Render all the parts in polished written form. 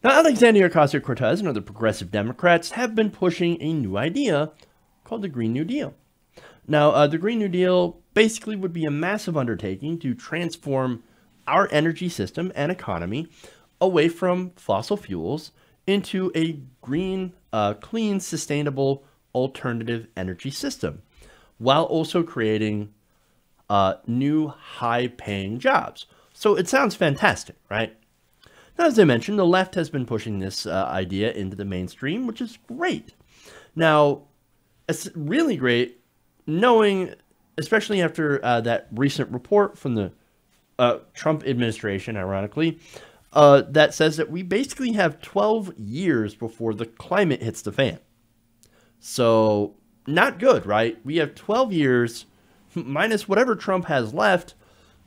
Now, Alexandria Ocasio-Cortez and other progressive Democrats have been pushing a new idea called the Green New Deal. Now, the Green New Deal basically would be a massive undertaking to transform our energy system and economy away from fossil fuels into a green, clean, sustainable alternative energy system, while also creating new high-paying jobs. So it sounds fantastic, right? Now, as I mentioned, the left has been pushing this idea into the mainstream, which is great. Now, it's really great knowing, especially after that recent report from the Trump administration, ironically, that says that we basically have 12 years before the climate hits the fan. So, not good, right? We have 12 years minus whatever Trump has left,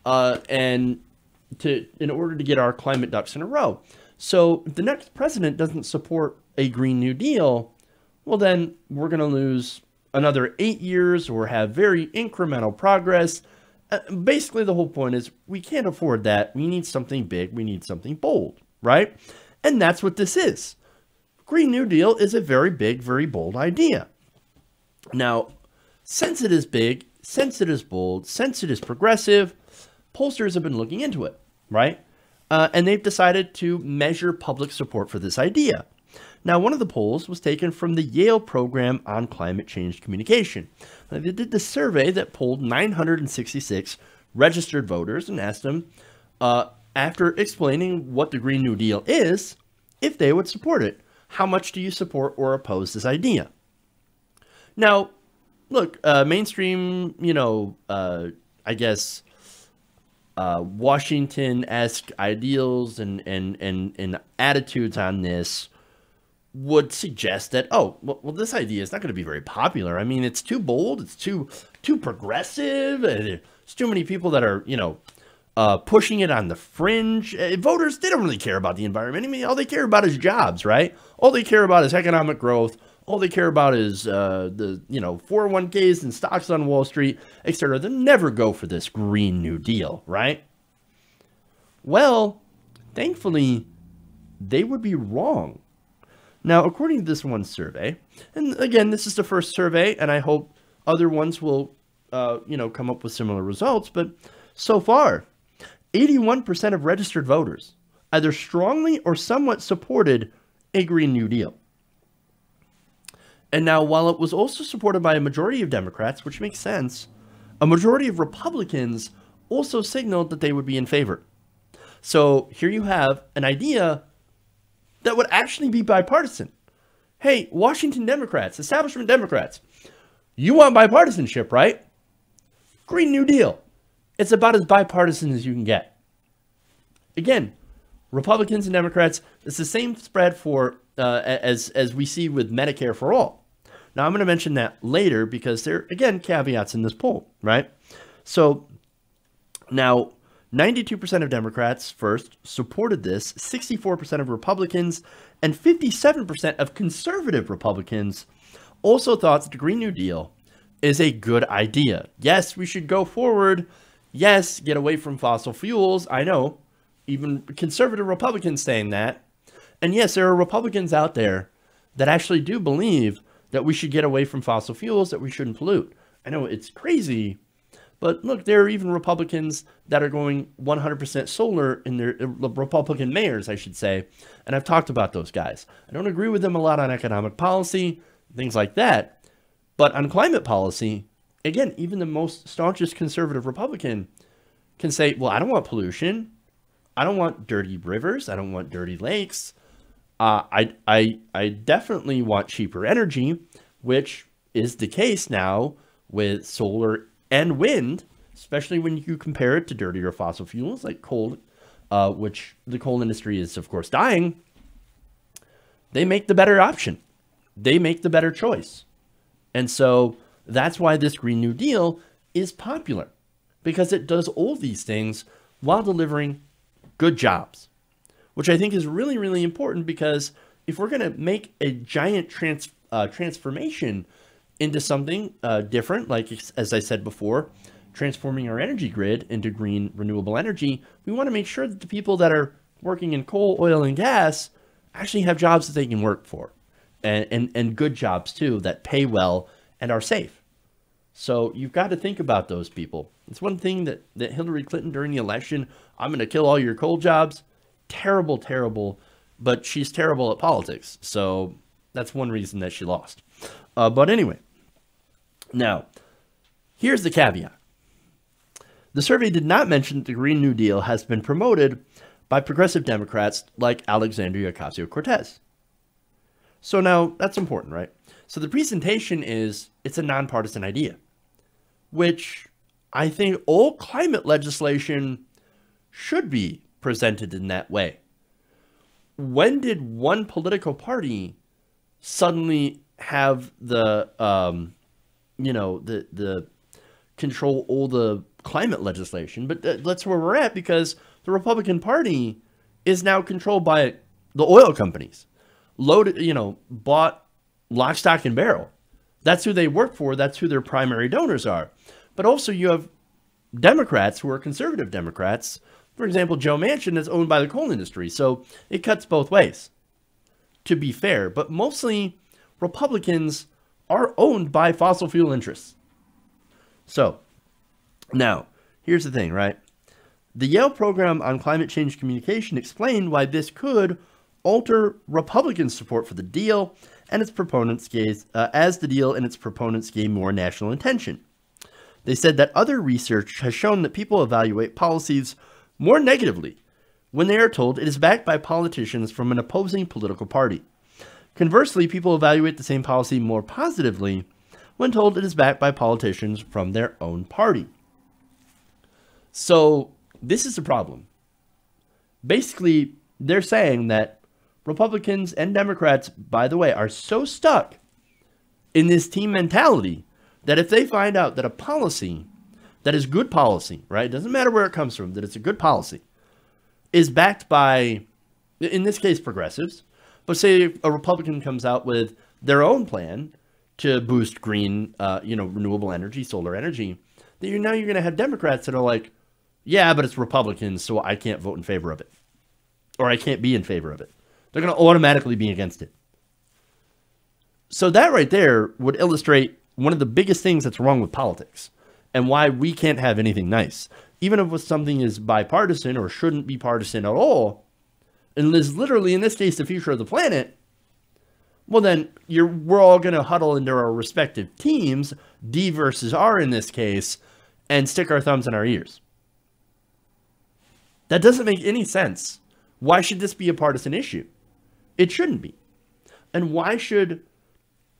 in order to get our climate ducks in a row. So if the next president doesn't support a Green New Deal, well then we're going to lose another 8 years or have very incremental progress. Basically the whole point is we can't afford that. We need something big. We need something bold, right? And that's what this is. Green New Deal is a very big, very bold idea. Now, since it is big, since it is bold, since it is progressive, pollsters have been looking into it, right? And they've decided to measure public support for this idea. Now, one of the polls was taken from the Yale Program on Climate Change Communication. Now, they did this survey that polled 966 registered voters and asked them, after explaining what the Green New Deal is, if they would support it. How much do you support or oppose this idea? Now, look, mainstream, I guess, Washington-esque ideals and attitudes on this would suggest that, oh, well, this idea is not going to be very popular. I mean, it's too bold. It's too progressive. There's too many people that are, pushing it on the fringe. Voters, they don't really care about the environment. I mean, all they care about is jobs, right? All they care about is economic growth. All they care about is the 401ks and stocks on Wall Street, etc. They'll never go for this Green New Deal, right? Well, thankfully, they would be wrong. Now, according to this one survey, and again, this is the first survey, and I hope other ones will, come up with similar results, but so far, 81% of registered voters either strongly or somewhat supported a Green New Deal. And now, while it was also supported by a majority of Democrats, which makes sense, a majority of Republicans also signaled that they would be in favor. So here you have an idea that would actually be bipartisan. Hey, Washington Democrats, establishment Democrats, you want bipartisanship, right? Green New Deal. It's about as bipartisan as you can get. Again, Republicans and Democrats, it's the same spread for as we see with Medicare for all. Now, I'm going to mention that later because there are, again, caveats in this poll, right? So now 92% of Democrats first supported this, 64% of Republicans, and 57% of conservative Republicans also thought that the Green New Deal is a good idea. Yes, we should go forward. Yes, get away from fossil fuels. I know, even conservative Republicans saying that. And yes, there are Republicans out there that actually do believe that we should get away from fossil fuels, that we shouldn't pollute. I know it's crazy, but look, there are even Republicans that are going 100% solar in their Republican mayors, I should say. And I've talked about those guys. I don't agree with them a lot on economic policy, things like that. But on climate policy, again, even the most staunchest conservative Republican can say, well, I don't want pollution. I don't want dirty rivers. I don't want dirty lakes. I definitely want cheaper energy, which is the case now with solar and wind, especially when you compare it to dirtier fossil fuels like coal, which the coal industry is, of course, dying. They make the better option. They make the better choice. And so that's why this Green New Deal is popular, because it does all these things while delivering good jobs, which I think is really, really important, because if we're going to make a giant transformation into something different, like, as I said before, transforming our energy grid into green renewable energy, we want to make sure that the people that are working in coal, oil, and gas actually have jobs that they can work for, and good jobs too that pay well and are safe. So you've got to think about those people. It's one thing that Hillary Clinton during the election, I'm going to kill all your coal jobs. Terrible, terrible, but she's terrible at politics. So that's one reason that she lost. But anyway, now here's the caveat. The survey did not mention that the Green New Deal has been promoted by progressive Democrats like Alexandria Ocasio-Cortez. So now that's important, right? So the presentation is, it's a nonpartisan idea, which I think all climate legislation should be presented in that way. When did one political party suddenly have the, the control all the climate legislation? But that's where we're at, because the Republican Party is now controlled by the oil companies, bought lock, stock, and barrel. That's who they work for. That's who their primary donors are. But also you have Democrats who are conservative Democrats. For example, Joe Manchin is owned by the coal industry. So it cuts both ways, to be fair. But mostly Republicans are owned by fossil fuel interests. So now, here's the thing, right? The Yale program on climate change communication explained why this could alter Republican support for the deal and its proponents as the deal and its proponents gain more national attention. They said that other research has shown that people evaluate policies more negatively when they are told it is backed by politicians from an opposing political party. Conversely, people evaluate the same policy more positively when told it is backed by politicians from their own party. So this is a problem. Basically, they're saying that Republicans and Democrats, by the way, are so stuck in this team mentality that if they find out that a policy that is good policy, right? It doesn't matter where it comes from, that it's a good policy, is backed by, in this case, progressives. But say a Republican comes out with their own plan to boost green, renewable energy, solar energy, then now you're going to have Democrats that are like, yeah, but it's Republicans, so I can't vote in favor of it. Or I can't be in favor of it. They're going to automatically be against it. So that right there would illustrate one of the biggest things that's wrong with politics and why we can't have anything nice. Even if something is bipartisan or shouldn't be partisan at all, and is literally, in this case, the future of the planet, well then, we're all going to huddle into our respective teams, D versus R in this case, and stick our thumbs in our ears. That doesn't make any sense. Why should this be a partisan issue? It shouldn't be. And why should,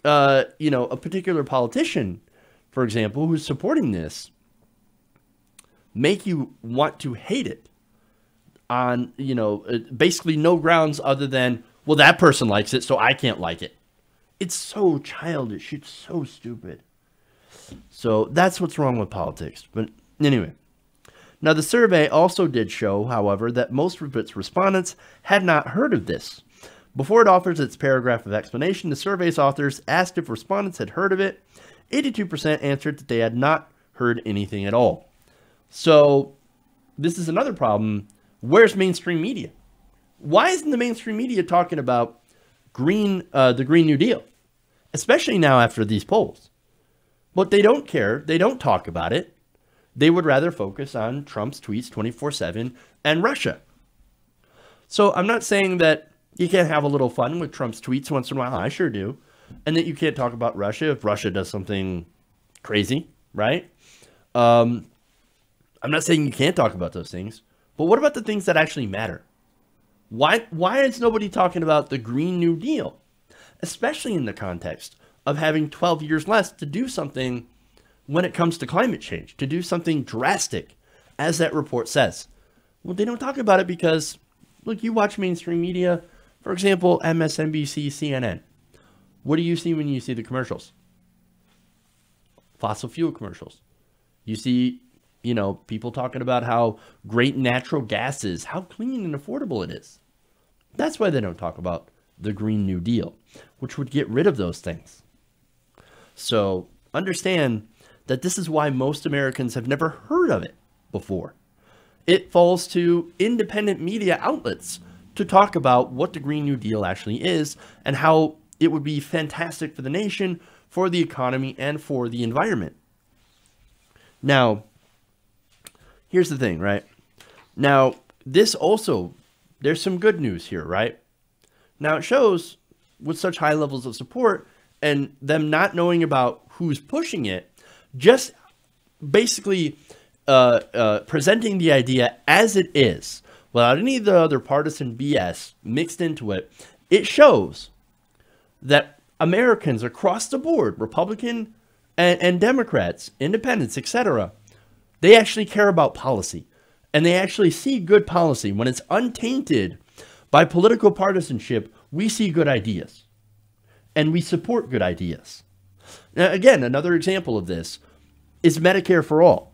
a particular politician, for example, who's supporting this, make you want to hate it on, basically no grounds other than, well, that person likes it, so I can't like it. It's so childish. It's so stupid. So that's what's wrong with politics. But anyway. Now, the survey also did show, however, that most of its respondents had not heard of this. Before it offers its paragraph of explanation, the survey's authors asked if respondents had heard of it. 82% answered that they had not heard anything at all. So this is another problem. Where's mainstream media? Why isn't the mainstream media talking about the Green New Deal? Especially now after these polls. But they don't care. They don't talk about it. They would rather focus on Trump's tweets 24/7 and Russia. So I'm not saying that you can't have a little fun with Trump's tweets once in a while. I sure do. And that you can't talk about Russia if Russia does something crazy, right? I'm not saying you can't talk about those things. But what about the things that actually matter? Why is nobody talking about the Green New Deal? Especially in the context of having 12 years less to do something when it comes to climate change, to do something drastic, as that report says. Well, they don't talk about it because, look, you watch mainstream media, for example, MSNBC, CNN. What do you see when you see the commercials? Fossil fuel commercials. You see, people talking about how great natural gas is, how clean and affordable it is. That's why they don't talk about the Green New Deal, which would get rid of those things. So understand that this is why most Americans have never heard of it before. It falls to independent media outlets to talk about what the Green New Deal actually is and how it would be fantastic for the nation, for the economy, and for the environment. Now, here's the thing, right? Now, this also, there's some good news here, right? Now, it shows with such high levels of support and them not knowing about who's pushing it, just basically presenting the idea as it is, without any of the other partisan BS mixed into it, it shows that Americans across the board, Republican and Democrats, independents, etc., they actually care about policy. And they actually see good policy. When it's untainted by political partisanship, we see good ideas. And we support good ideas. Now, again, another example of this is Medicare for All.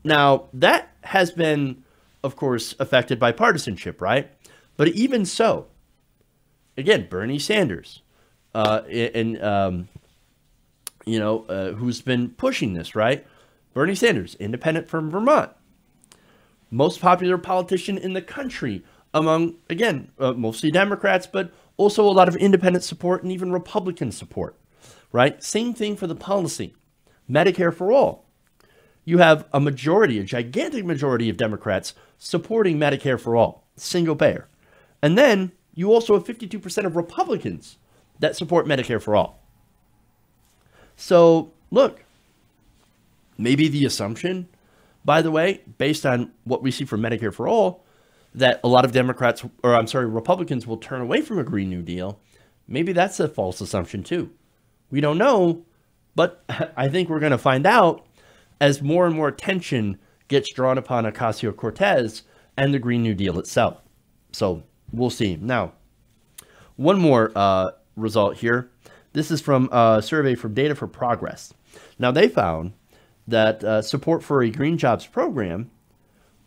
Now, that has been, of course, affected by partisanship, right? But even so, again, Bernie Sanders, who's been pushing this, right? Bernie Sanders, independent from Vermont, most popular politician in the country among, again, mostly Democrats, but also a lot of independent support and even Republican support, right? Same thing for the policy. Medicare for All. You have a majority, a gigantic majority of Democrats supporting Medicare for All, single payer. And then you also have 52% of Republicans that support Medicare for All. So, look, maybe the assumption, by the way, based on what we see from Medicare for All, that a lot of Republicans will turn away from a Green New Deal, maybe that's a false assumption too. We don't know, but I think we're going to find out as more and more attention gets drawn upon Ocasio-Cortez and the Green New Deal itself. So we'll see. Now, one more result here. This is from a survey from Data for Progress. Now, they found that support for a green jobs program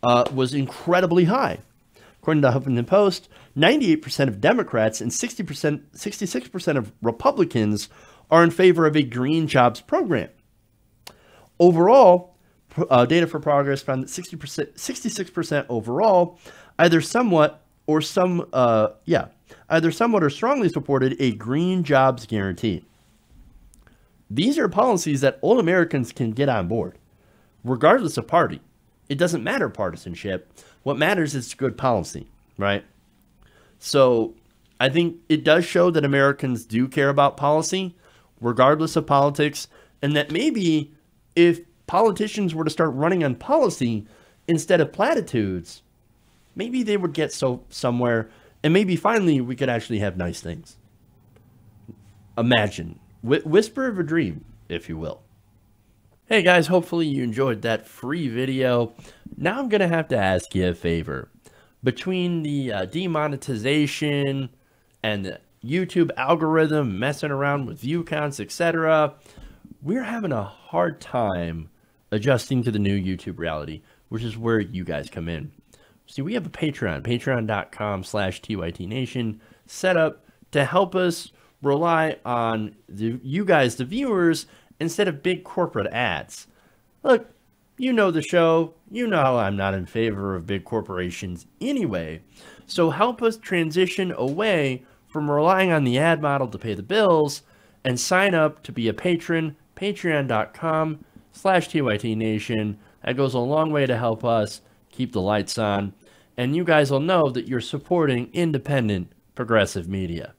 was incredibly high. According to the Huffington Post, 98% of Democrats and 66% of Republicans are in favor of a green jobs program. Overall, Data for Progress found that 66% overall either somewhat or strongly supported a green jobs guarantee. These are policies that all Americans can get on board, regardless of party. It doesn't matter partisanship. What matters is good policy, right? So I think it does show that Americans do care about policy, regardless of politics, and that maybe if politicians were to start running on policy instead of platitudes, maybe they would get somewhere, and maybe finally we could actually have nice things. Imagine. Whisper of a dream, if you will. Hey guys, hopefully you enjoyed that free video. Now I'm going to have to ask you a favor. Between the demonetization and the YouTube algorithm messing around with view counts, etc., we're having a hard time adjusting to the new YouTube reality, which is where you guys come in. See, we have a Patreon, patreon.com/TYTNation, set up to help us rely on you guys, the viewers, instead of big corporate ads. Look, you know the show. You know how I'm not in favor of big corporations anyway. So help us transition away from relying on the ad model to pay the bills and sign up to be a patron, patreon.com/TYTNation. That goes a long way to help us keep the lights on. And you guys will know that you're supporting independent, progressive media.